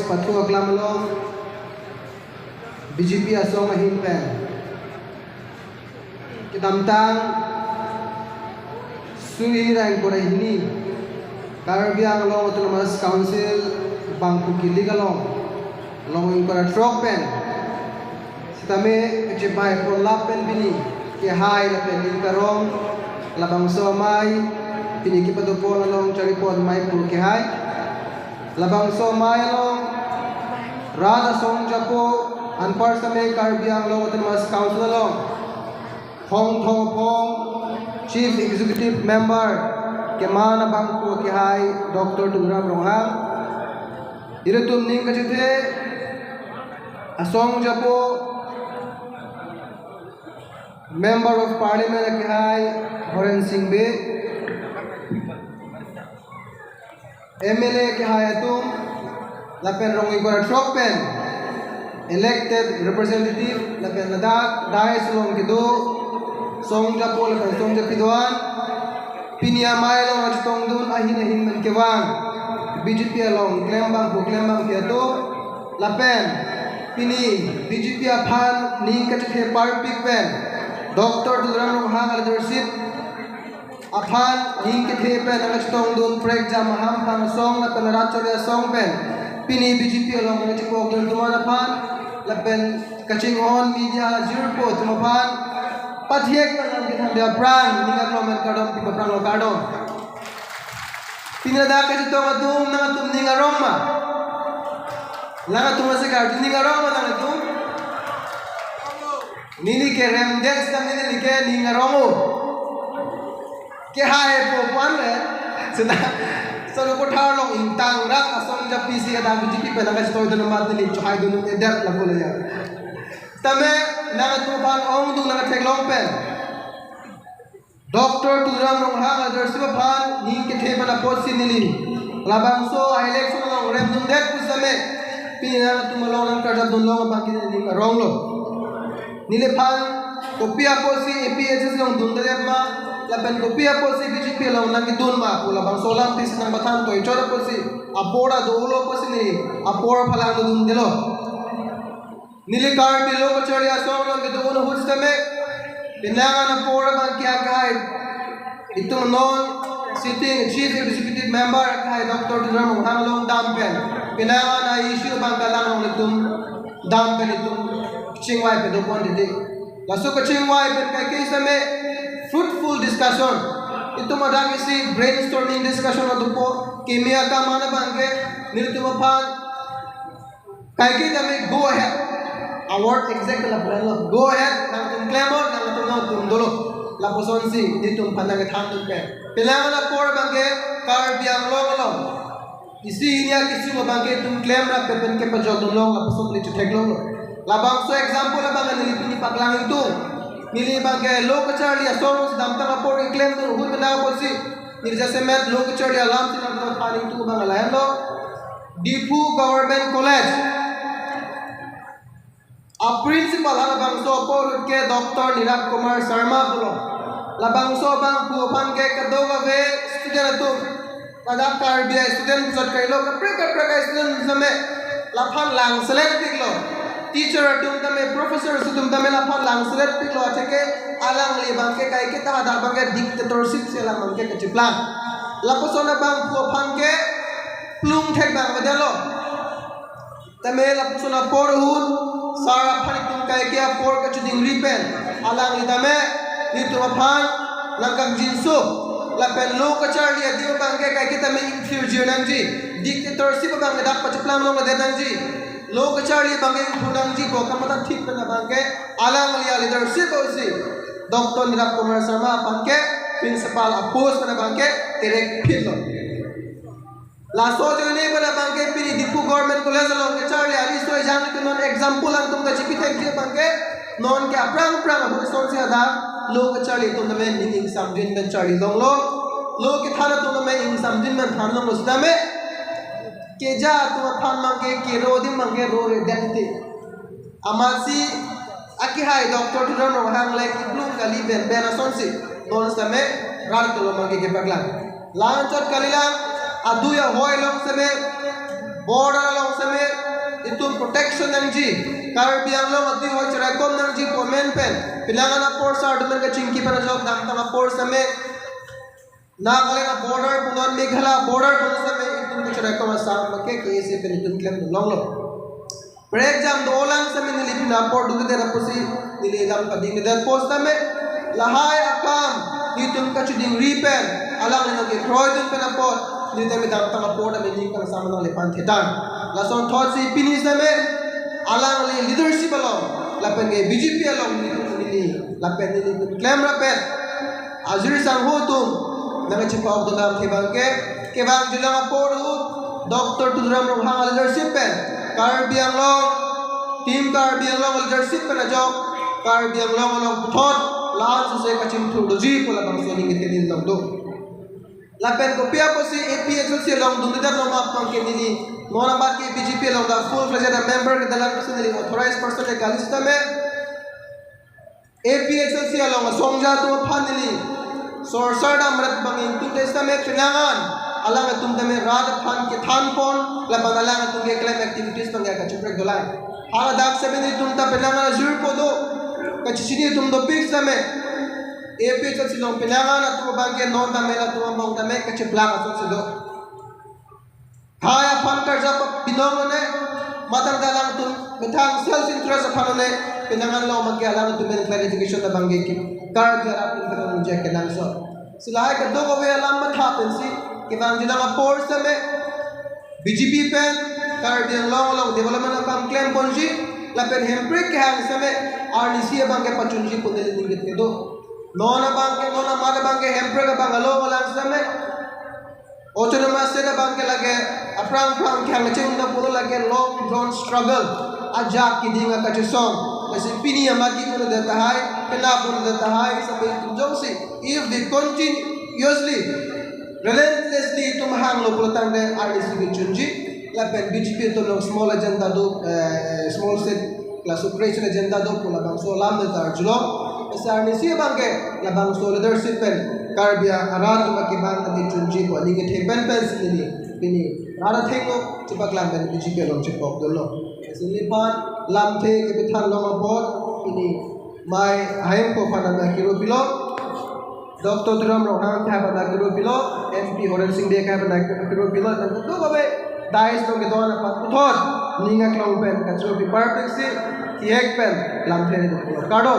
patu aglamalong BJP asong ahin pen kitamtang sui rang korai hini Caribbean Law Autonomous Council bangku kiligalong long ingkara trok pen sitame kejepai polap pen bini ke hai la pen ingkarong labang somai pini kipatupo long charipon mai pul ke hai labang somai long rada song japo anpar same Caribbean Law Autonomous Council long Hong Thong Pong Chief Executive Member Kemana bangku ke hai Dr. Tungram Ronghang iratum ning kajite asong japo Member of Parliament ke hai Horen Singh Be MLA ke hai atum lapen rongi kora tropen elected representative lapen ladak dai sulong kido song japo lapen song japidoan pinia mai long ajtong dun ahin men kewang BJP along klembang kiato lapen pini BJP aphan ning kachhe par pikpen Dr. Tungram Ronghang leadership aphan ning kachhe pen ajtong dun prek jam ham pang song lapen rachorya song pen pini BJP along ngachko dun duman aphan lapen kaching on media zero tumaphan Pathiek na kita dia brand ninga comment kadom tiba brand lo kadom tinada ka jito matum na tum ninga roma langa tum se ka ninga roma na tum nini ke remdex na nini ke ninga romo ke hae po pan le sena so ko thar long intang rak asom ja pc ka dam BJP pe na ka jito do mat ni chai do ne der la ko le ya tame nang tupan ong dung nang tek long pen Dr. Tungram Ronghang leadership phan ning ke the bana post nili labang so election long rem dung det kusame pina tum long nang kada dun long ba ki ni rong lo nile phan kopia post APHS long dun det ma laban kopia post BJP long nang dun ma ko labang so lam tis nang bathan toy chora post apora do lo post ni apora phalang dun delo Nilikar bilo ko chori asong long gitu uno hustame pinangan na pora bang kya kahit itong non sitting chief executive member kahit Dr. Tungram Ronghang long dampen pinangan na issue bang kalang ng itong dampen itong chingwai pe dopon didik laso ko chingwai pe kay kisame fruitful discussion itong madang isi brainstorming discussion na dopo kimia ka mana bangke nilito mapan kay kita go ahead award exact la brand go ahead nang tum claimor nang tum no tum dolo la poson si di tum panang than tum pe pilang na por bangke Caribbean long isi nya kisu bangke tum claim ra pe pen ke pa jog long la poson li thek long la bang so example la bang ni pini paklang itu nili bangke lok charli asong dam ta por claim tu hu na ko si nirja se met lok charli alam si na thani tu bang la lo Dipu Government College a principal labang so ko ke Dr. Nirab Kumar Sharma bulo labang so bang pupan ke kadoga ve student tu pada Caribbean student sot kai lo kapre student same laphan lang select piklo teacher tum tame professor tum tame laphan lang select piklo ateke alang li bang ke kai ke ta da bang ke dictatorship se lang bang ke chiplang lapasona bang pupan ke plung thek bang bedalo tame lapasona porhun Sara panitum kay kaya por ka chuding ripen alang itame dito aphan langkang jinso lapen lo ka charli adio bang kay kita me inferior nangji dictatorship bang dak pachaplang lo na nangji lo ka charli bang nangji ko kamata thik na bang ke alang liya leadership osi Dr. Nirab Kumar Sharma bang ke principal apos na bang ke direct philo la sojo ne bana bangke pini Dipu Government College long ke charli ari so jang ke non example ang tum da chipi thek je bangke non ke aprang abu son se ada lo ke charli tum me ning samjin ben charli long lo ke thana tum me ing samjin ben than long usdame ke ja tum than mangke ke ro dim mangke ro re dente amasi aki hai Dr. Tungram Ronghang like plum kali ben son si don same rar to mangke ke baglan lan chot kalilang aduya hoy long same border long same election nang ji Karbi Anglong ati ho rekom nang ji comment pen pilangan na force argument ka chingki pa na job dang tanga force ame na kale na border punon Meghala border punon sa me itun ka rekom sa make case pen itun claim long lo for exam dolang sa me nilipin na por dugi de rapusi nililam kading de post ame lahai akam itun ka chuding ripen alang na ge croydon pen apot nilita me dang tanga por ame ning ka sama nang lepan thedan lason thought si pinis ame alang li leadership along lapen ge BJP along ni lapen ni claim rapen azuri sang hutum nang chipa of the lam ke bang julang apor hu Dr. Tudram Rohang leadership pen Karbi Anglong team Karbi Anglong leadership pen ajok Karbi Anglong along thought last se kachim thu doji pola bang so ning ke din long do lapen ko pia ko si APHLC long dung da long up pang ke ni Mona bat ke BJP long da full fledged member ke dalam personally authorized person ke lista me APHLC long songja tu phanili sorsar da mrat bangin tu testa me pinangan alang tum tame rad phan ke than pon la banalang tum ke claim activities pang ka chuprek dolai hala dak se me tum ta pinangan jur podo ka chisini tum do pix tame APHLC long pinangan atu bang ke non tame la tum bang tame ka chiplang aso sido Haya pankar japa binongone matang dalang tum metang self interest aphanone pinangan law magyalang tum men clarification na bangge ki kar jara pin kan je ke nang so silai ka do we alam ma tha pen si ki bang jilang apor sa me BJP pen kar biang long development kam claim ponji la pen hempre ke hang sa me RDC bangge pachunji punel ningit ke do nona mada bangge hempre ka bangalo wala sa me autonomous state bangke lage aprang khang ching na puro lage long drawn struggle ajak kidinga ka chusong kasi pini amagi puro deta hai pena puro deta hai sabai tunjong si if we continuously relentlessly tumhang lo puro tang de RDC chunji la pen BJP to lo small agenda do small state class operation agenda do pula bang so lam de tar julo SRNC bangke la bang so leadership pen Karbia arat makibang tadi chunji ko ni ke pen ini rara thengo chipak lam ben BJP long chipok dolo silipan lam the ke bithan long apot ini mai haim ko phana na kiro pilo Dr. Tudram Rohang tha bana kiro pilo MP Horen Singh de ka bana kiro pilo tan to babe dais long ke dona pat puthor ninga klong pen ka chro pi perfect si tiek pen lam the ni ko kado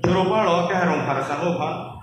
Terus kalau ke harung harus apa?